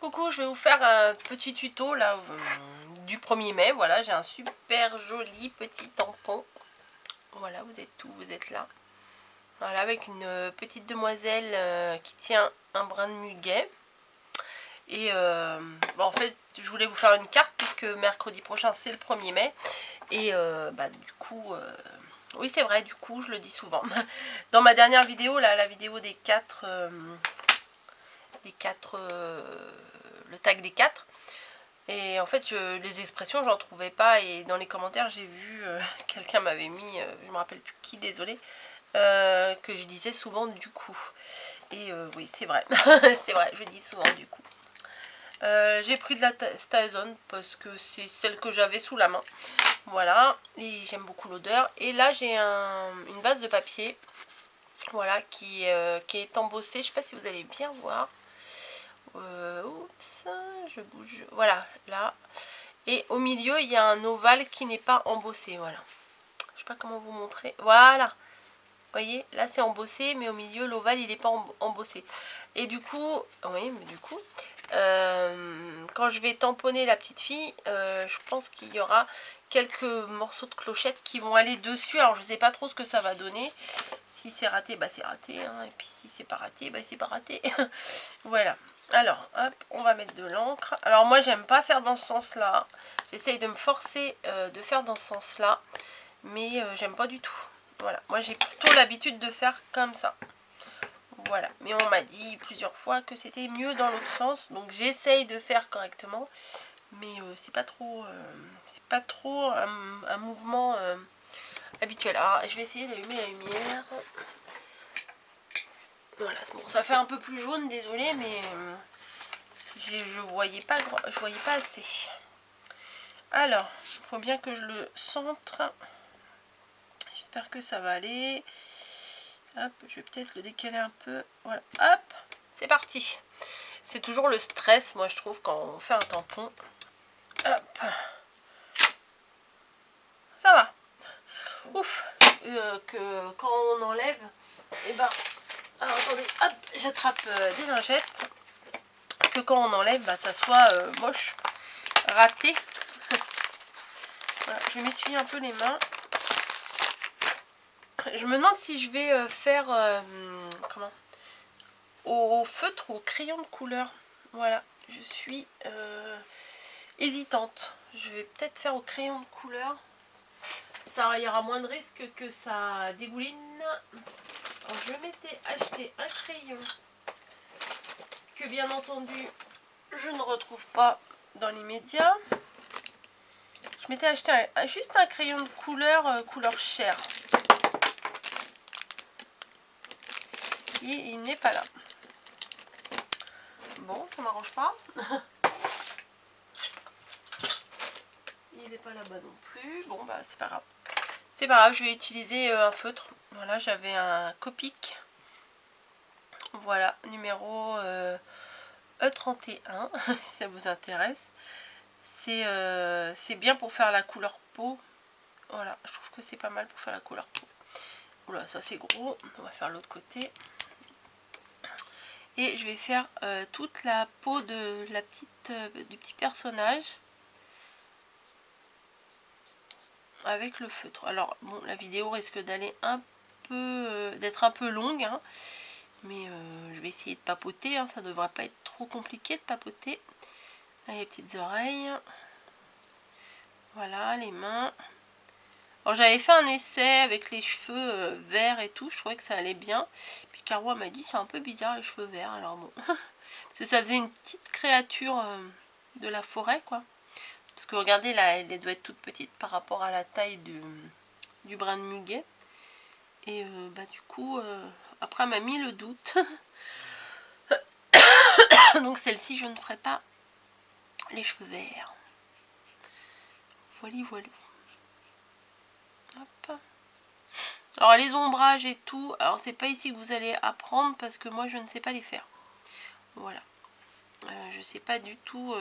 Coucou, je vais vous faire un petit tuto là du 1er mai. Voilà, j'ai un super joli petit tampon. Voilà, vous êtes où? Vous êtes là. Voilà, avec une petite demoiselle qui tient un brin de muguet. Et bon, en fait, je voulais vous faire une carte puisque mercredi prochain c'est le 1er mai. Et du coup, oui c'est vrai, du coup je le dis souvent. Dans ma dernière vidéo, là, la vidéo des 4... le tag des 4. Et en fait, les expressions, j'en trouvais pas. Et dans les commentaires, j'ai vu, quelqu'un m'avait mis, je me rappelle plus qui, désolé, que je disais souvent du coup. Et oui, c'est vrai. C'est vrai, je dis souvent du coup. J'ai pris de la Stazone parce que c'est celle que j'avais sous la main. Voilà, et j'aime beaucoup l'odeur. Et là, j'ai une base de papier. Voilà, qui est embossée. Je sais pas si vous allez bien voir. Oups, je bouge. Voilà, là. Et au milieu, il y a un ovale qui n'est pas embossé. Voilà. Je sais pas comment vous montrer. Voilà. Vous voyez, là c'est embossé, mais au milieu, l'ovale, il n'est pas embossé. Et du coup, oui, mais du coup, quand je vais tamponner la petite fille, je pense qu'il y aura quelques morceaux de clochette qui vont aller dessus. Alors, je sais pas trop ce que ça va donner. Si c'est raté, bah c'est raté. Hein. Et puis si c'est pas raté, bah c'est pas raté. Voilà. Alors, hop, on va mettre de l'encre. Alors moi, j'aime pas faire dans ce sens-là. J'essaye de me forcer de faire dans ce sens-là. Mais j'aime pas du tout. Voilà. Moi, j'ai plutôt l'habitude de faire comme ça. Voilà. Mais on m'a dit plusieurs fois que c'était mieux dans l'autre sens. Donc, j'essaye de faire correctement. Mais c'est pas trop un mouvement habituel. Alors, je vais essayer d'allumer la lumière. Voilà, bon, ça fait un peu plus jaune, désolé, mais je voyais pas assez. Alors, il faut bien que je le centre. J'espère que ça va aller. Hop, je vais peut-être le décaler un peu. Voilà, hop, c'est parti. C'est toujours le stress, moi je trouve, quand on fait un tampon. Hop. Ça va. Ouf. Que quand on enlève, et ben, alors attendez, hop, j'attrape des lingettes. Que quand on enlève, bah, ça soit moche, raté. Voilà, je vais m'essuyer un peu les mains. Je me demande si je vais faire comment, au feutre ou au crayon de couleur. Voilà, je suis hésitante. Je vais peut-être faire au crayon de couleur. Ça, il y aura moins de risque que ça dégouline. Alors, je m'étais acheté un crayon que bien entendu je ne retrouve pas dans l'immédiat. Je m'étais acheté juste un crayon de couleur, couleur chair. Et il n'est pas là. Bon, ça m'arrange pas. Il n'est pas là-bas non plus. Bon, bah c'est pas grave. C'est pas grave, je vais utiliser un feutre. Voilà, j'avais un Copic. Voilà, numéro E31, si ça vous intéresse. C'est bien pour faire la couleur peau. Voilà, je trouve que c'est pas mal pour faire la couleur peau. Oula, ça c'est gros. On va faire l'autre côté. Et je vais faire toute la peau de la du petit personnage avec le feutre. Alors bon, la vidéo risque d'aller un peu d'être un peu longue, hein, mais je vais essayer de papoter, hein, ça devrait pas être trop compliqué de papoter. Là, les petites oreilles. Voilà, les mains. Alors j'avais fait un essai avec les cheveux verts et tout, je trouvais que ça allait bien. Puis Caro m'a dit c'est un peu bizarre les cheveux verts, alors bon. Parce que ça faisait une petite créature de la forêt, quoi. Parce que regardez là, elle doit être toute petite par rapport à la taille du brin de muguet. Et du coup, après elle m'a mis le doute. Donc celle-ci, je ne ferai pas les cheveux verts. Voilà, voilà. Hop. Alors les ombrages et tout, alors c'est pas ici que vous allez apprendre parce que moi je ne sais pas les faire. Voilà. Je sais pas du tout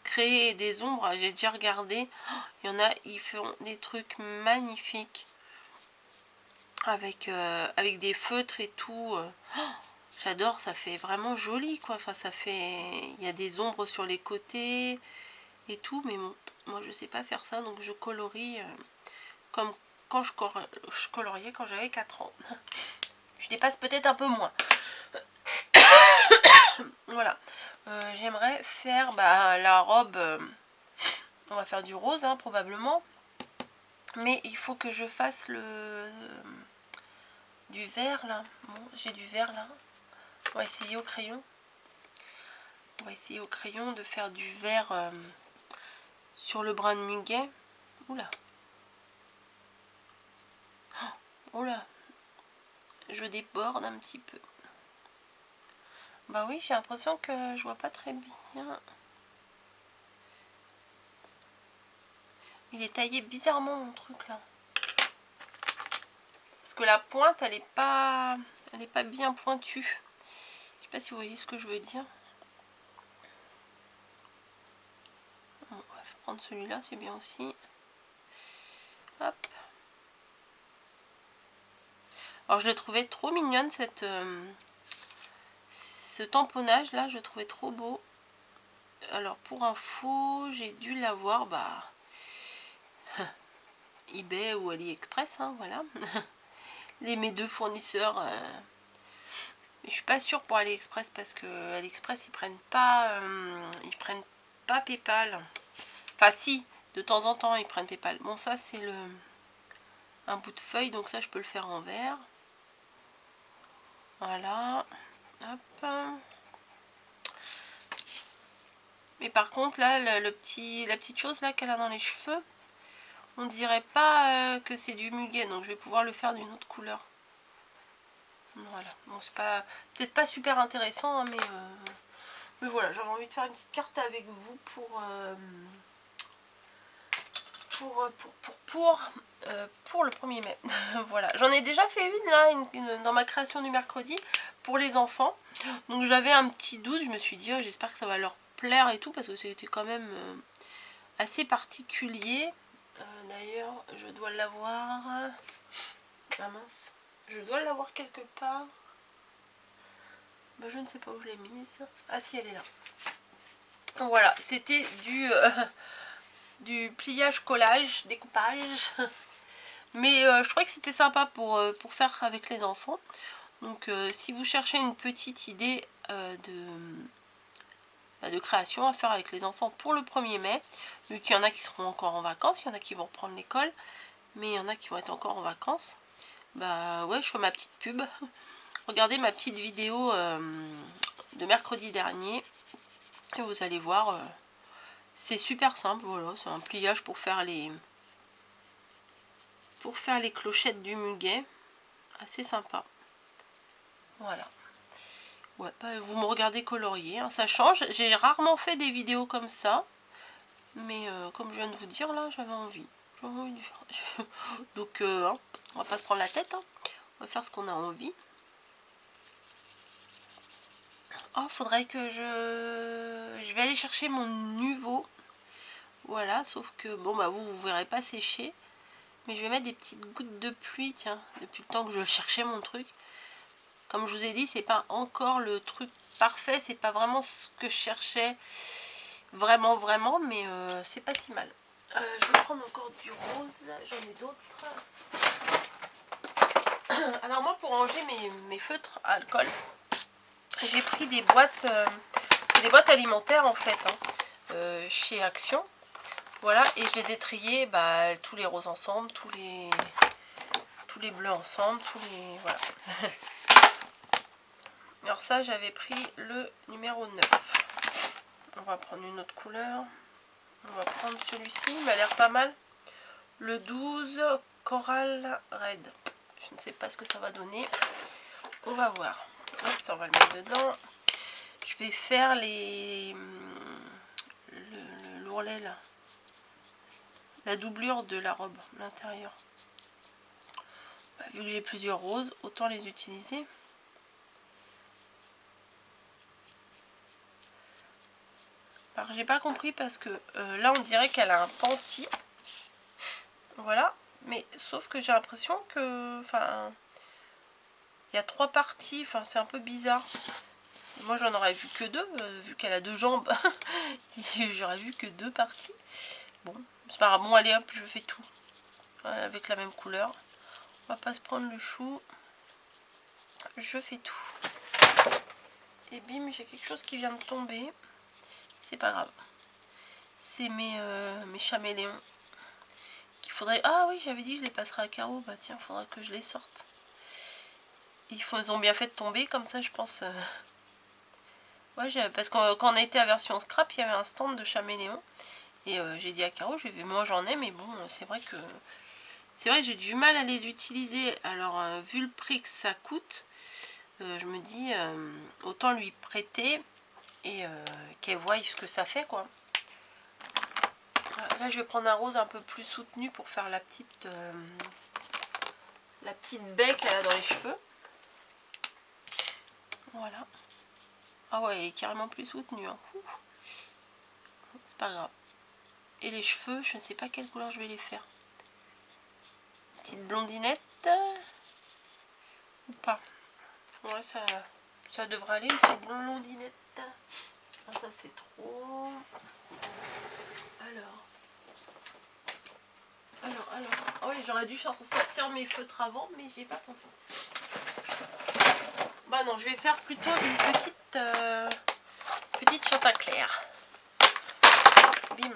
créer des ombres. J'ai déjà regardé. Il y en a, ils font des trucs magnifiques avec des feutres et tout. J'adore, ça fait vraiment joli quoi. Enfin, ça fait... Il y a des ombres sur les côtés et tout. Mais bon, moi je sais pas faire ça. Donc je colorie comme quand je coloriais quand j'avais 4 ans. Je dépasse peut-être un peu moins. Voilà. J'aimerais faire la robe. On va faire du rose hein, probablement. Mais il faut que je fasse du vert là. Bon, j'ai du vert là. On va essayer au crayon. On va essayer au crayon de faire du vert sur le brin de muguet. Oula. Oula. Je déborde un petit peu. Bah oui, j'ai l'impression que je vois pas très bien. Il est taillé bizarrement mon truc là. Parce que la pointe, elle est pas bien pointue. Je sais pas si vous voyez ce que je veux dire. On va prendre celui-là, c'est bien aussi. Hop. Alors je l'ai trouvé trop mignonne ce tamponnage là, je le trouvais trop beau. Alors pour info, j'ai dû l'avoir eBay ou AliExpress, hein, voilà. Mes deux fournisseurs. Je suis pas sûre pour AliExpress parce que AliExpress ils prennent pas PayPal. Enfin si, de temps en temps ils prennent PayPal. Bon ça c'est un bout de feuille, donc ça je peux le faire en vert. Voilà. Hop. Mais par contre là, la petite chose là qu'elle a dans les cheveux, on dirait pas que c'est du muguet, donc je vais pouvoir le faire d'une autre couleur. Voilà. Bon c'est pas peut-être pas super intéressant, hein, mais voilà, j'avais envie de faire une petite carte avec vous pour le 1er mai. Voilà, j'en ai déjà fait une là dans ma création du mercredi pour les enfants. Donc j'avais un petit doute, je me suis dit j'espère que ça va leur plaire et tout parce que c'était quand même assez particulier. D'ailleurs, je dois l'avoir. Ah mince, je dois l'avoir quelque part. Je ne sais pas où je l'ai mise. Ah si, elle est là. Voilà, c'était du pliage, collage, découpage. Mais je trouvais que c'était sympa pour faire avec les enfants. Donc si vous cherchez une petite idée de création à faire avec les enfants pour le 1er mai, vu qu'il y en a qui seront encore en vacances, il y en a qui vont reprendre l'école, mais il y en a qui vont être encore en vacances, bah ouais, je fais ma petite pub. Regardez ma petite vidéo de mercredi dernier et vous allez voir, c'est super simple. Voilà, c'est un pliage pour faire les clochettes du muguet, assez sympa. Voilà. Ouais, bah, vous me regardez colorier, hein, ça change. J'ai rarement fait des vidéos comme ça, mais comme je viens de vous dire là, j'avais envie de faire. Donc hein, on va pas se prendre la tête, hein. On va faire ce qu'on a envie. Oh, faudrait que je vais aller chercher mon Nuvo. Voilà, sauf que bon bah vous verrez pas sécher, mais je vais mettre des petites gouttes de pluie, tiens, depuis le temps que je cherchais mon truc. Comme je vous ai dit, c'est pas encore le truc parfait, c'est pas vraiment ce que je cherchais vraiment, mais c'est pas si mal. Je vais prendre encore du rose, j'en ai d'autres. Alors moi, pour ranger mes feutres à alcool, j'ai pris des boîtes, c'est des boîtes alimentaires en fait, hein, chez Action. Voilà, et je les ai triés, tous les roses ensemble, tous les bleus ensemble, voilà. Alors ça, j'avais pris le numéro 9. On va prendre une autre couleur. On va prendre celui-ci, il m'a l'air pas mal. Le 12, Coral Red. Je ne sais pas ce que ça va donner. On va voir. Hop, ça, on va le mettre dedans. Je vais faire l'ourlet là. La doublure de la robe, l'intérieur. Vu que j'ai plusieurs roses, autant les utiliser. Alors j'ai pas compris parce que là on dirait qu'elle a un pentis. Voilà, mais sauf que j'ai l'impression que, enfin, il y a 3 parties, enfin c'est un peu bizarre. Moi j'en aurais vu que 2, vu qu'elle a 2 jambes. J'aurais vu que 2 parties. Bon, c'est pas grave. Bon allez hop, je fais tout. Voilà, avec la même couleur. On va pas se prendre le chou. Je fais tout. Et bim, j'ai quelque chose qui vient de tomber. C'est pas grave. C'est mes chaméléons. Qu'il faudrait... Ah oui, j'avais dit que je les passerai à carreaux. Bah tiens, il faudra que je les sorte. Ils ont bien fait de tomber, comme ça je pense... Ouais, parce que quand on était à version scrap, il y avait un stand de chaméléons. Et j'ai dit à Caro, j'ai vu, moi j'en ai, mais bon, c'est vrai que j'ai du mal à les utiliser. Alors, vu le prix que ça coûte, je me dis, autant lui prêter et qu'elle voie ce que ça fait, quoi. Là, je vais prendre un rose un peu plus soutenu pour faire la petite baie qu'elle a dans les cheveux. Voilà. Ah ouais, elle est carrément plus soutenue. Hein. C'est pas grave. Et les cheveux, je ne sais pas quelle couleur je vais les faire. Petite blondinette ou pas. Ouais, ça devrait aller, une petite blondinette. Ah, ça c'est trop. Alors. Oh oui, j'aurais dû sortir mes feutres avant, mais j'ai pas pensé. Bah non, je vais faire plutôt une petite châtain clair. Bim.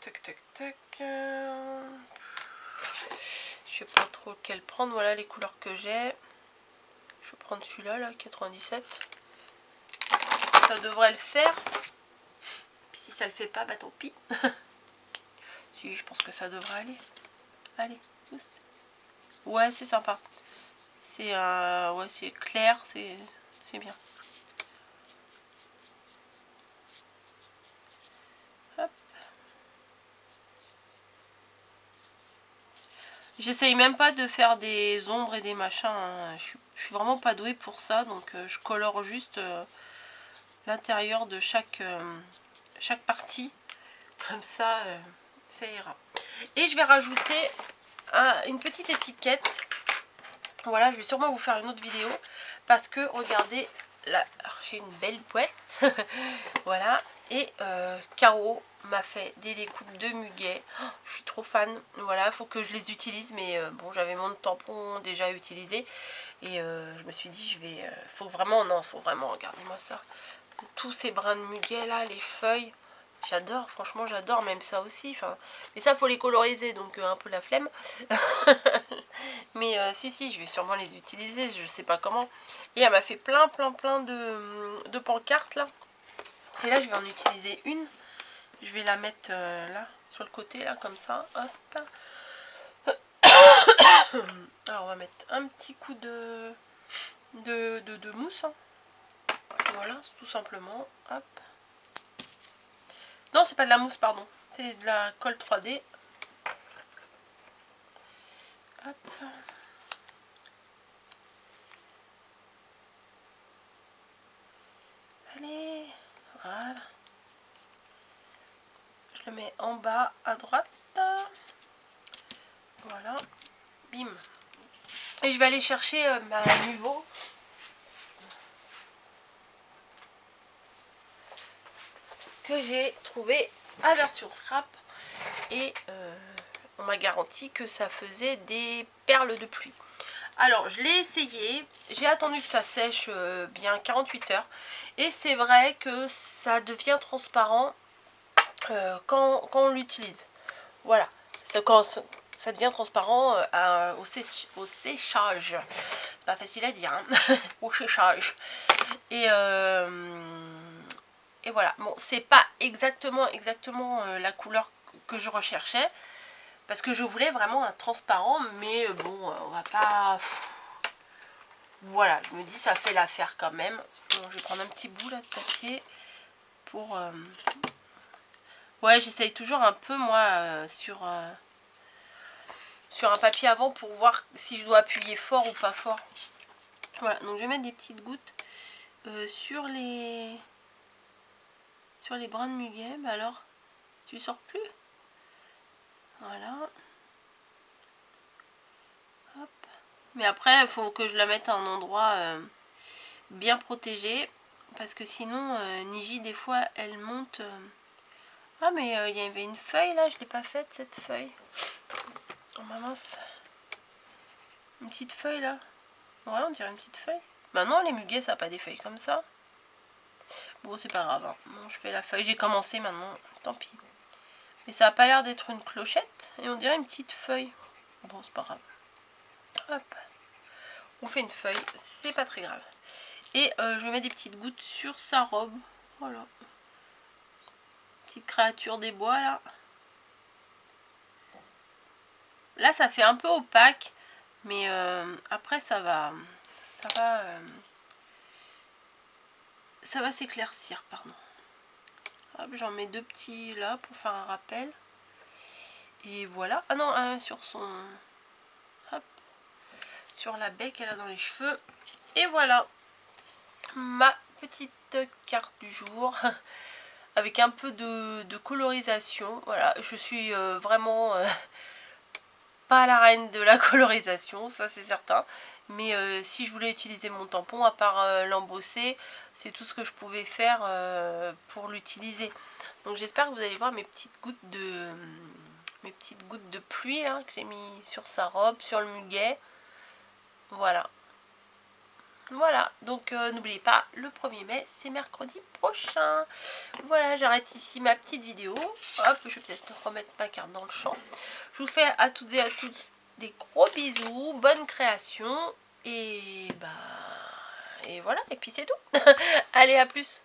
Tac. Je sais pas trop lequel prendre. Voilà les couleurs que j'ai. Je vais prendre celui-là, là, 97. Ça devrait le faire. Puis si ça le fait pas, bah tant pis. Si, je pense que ça devrait aller. Allez, boost. Ouais, c'est sympa. C'est ouais, c'est clair, c'est bien. Hop. J'essaye même pas de faire des ombres et des machins. Hein. Je suis vraiment pas douée pour ça, donc je colore juste l'intérieur de chaque partie. Comme ça, ça ira. Et je vais rajouter une petite étiquette. Voilà, je vais sûrement vous faire une autre vidéo. Parce que, regardez, là, j'ai une belle boîte. Voilà. Et Caro m'a fait des découpes de muguet. Oh, je suis trop fan. Voilà, il faut que je les utilise. Mais bon, j'avais mon tampon déjà utilisé. Et je me suis dit, faut vraiment, regardez-moi ça. Tous ces brins de muguet là, les feuilles. J'adore, franchement j'adore, même ça aussi. Enfin, mais ça faut les coloriser, donc un peu la flemme. Mais si, je vais sûrement les utiliser, je sais pas comment. Et elle m'a fait plein de pancartes là. Et là je vais en utiliser une. Je vais la mettre là, sur le côté là, comme ça. Hop. Alors on va mettre un petit coup de mousse. Hein. Voilà, tout simplement. Hop. Non, c'est pas de la mousse, pardon. C'est de la colle 3D. Hop. Allez. Voilà. Je le mets en bas à droite. Voilà. Bim. Et je vais aller chercher ma Nuvo. Que j'ai trouvé à version scrap. Et on m'a garanti que ça faisait des perles de pluie. Alors je l'ai essayé, j'ai attendu que ça sèche bien 48 heures. Et c'est vrai que ça devient transparent quand on l'utilise. Voilà, quand ça devient transparent au séchage. C'est pas facile à dire, hein. Au séchage. Et voilà, bon, c'est pas exactement la couleur que je recherchais. Parce que je voulais vraiment un transparent, mais bon, on va pas... Voilà, je me dis ça fait l'affaire quand même. Bon, je vais prendre un petit bout là de papier pour... Ouais, j'essaye toujours un peu moi sur un papier avant pour voir si je dois appuyer fort ou pas fort. Voilà, donc je vais mettre des petites gouttes sur les brins de muguet. Bah alors, tu sors plus? Voilà. Hop. Mais après, il faut que je la mette à un endroit bien protégé. Parce que sinon, Niji, des fois, elle monte. Ah, mais il y avait une feuille là, je ne l'ai pas faite cette feuille. Oh ma mince. Une petite feuille là. Ouais, on dirait une petite feuille. Bah non, les muguets, ça n'a pas des feuilles comme ça. Bon, c'est pas grave. Hein. Bon, je fais la feuille. J'ai commencé maintenant. Tant pis. Mais ça n'a pas l'air d'être une clochette. Et on dirait une petite feuille. Bon, c'est pas grave. Hop. On fait une feuille. C'est pas très grave. Et je mets des petites gouttes sur sa robe. Voilà. Petite créature des bois là. Là, ça fait un peu opaque. Mais après, ça va s'éclaircir, pardon. Hop, j'en mets 2 petits là pour faire un rappel. Et voilà. Ah non, un sur son... Hop. Sur la baie qu'elle a dans les cheveux. Et voilà. Ma petite carte du jour. Avec un peu de colorisation. Voilà, je suis vraiment... pas la reine de la colorisation, ça c'est certain. Mais si je voulais utiliser mon tampon, à part l'embosser, c'est tout ce que je pouvais faire pour l'utiliser. Donc j'espère que vous allez voir mes petites gouttes de pluie là, que j'ai mis sur sa robe, sur le muguet. Voilà. Voilà, donc n'oubliez pas, le 1er mai, c'est mercredi prochain. Voilà, j'arrête ici ma petite vidéo. Hop, je vais peut-être remettre ma carte dans le champ. Je vous fais à toutes et à tous des gros bisous, bonne création. Et bah, et voilà, et puis c'est tout. Allez, à plus.